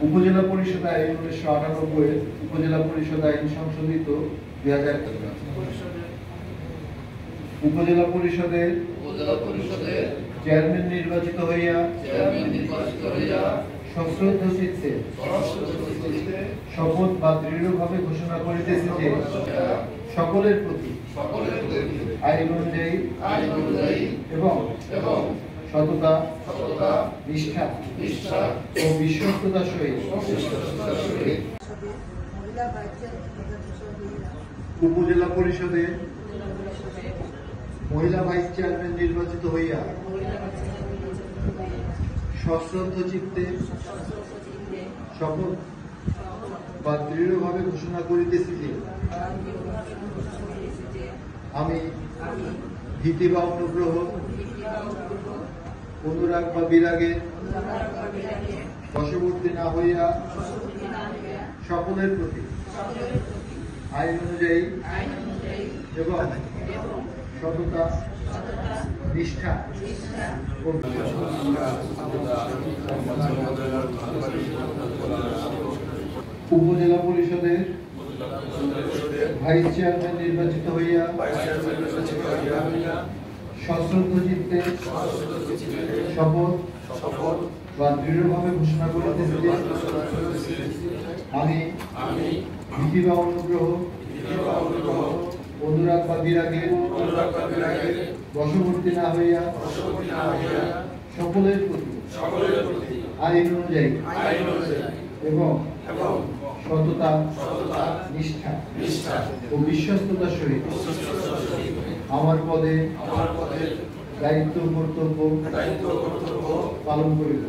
উপজেলা পরিষদ আইন 1998, উপজেলা পরিষদ আইন সংশোধিত 2000। উপজেলা পরিষদের চেয়ারম্যান নির্বাচিত হইয়া সশ্রদ্ধ চিত্তে শপথ বা দৃঢ়ভাবে ঘোষণা করিতেছি যে সকলের প্রতি আইন অনুযায়ী এবং সততা, নিষ্ঠা ও বিশ্বস্ততার সহিত উপজেলা পরিষদে মহিলা ভাইস চেয়ারম্যান নির্বাচিত হইয়া সশ্রদ্ধ চিত্তে শপথ বা দৃঢ়ভাবে ঘোষণা করিতেছি যে আমি ভীতি বা অনুগ্রহ, অনুরাগ বা বিরাগে বশবর্তী না হইয়া সকলের প্রতি আইন অনুযায়ী এবং সততা, নিষ্ঠা ও উপজেলা পরিষদের ভাইস চেয়ারম্যান নির্বাচিত হইয়া সশ্রদ্ধ চিত্তে শপথ বা দৃঢ়ভাবে ঘোষণা করিতেছি যে আমি ভীতি বা অনুগ্রহ, অনুরাগ বা বিরাগে বশবর্তী না হইয়া সকলের প্রতি আইন অনুযায়ী এবং সততা, নিষ্ঠা ও বিশ্বস্ততার সহিত আমার পদে দায়িত্ব কর্তব্য পালন করিব।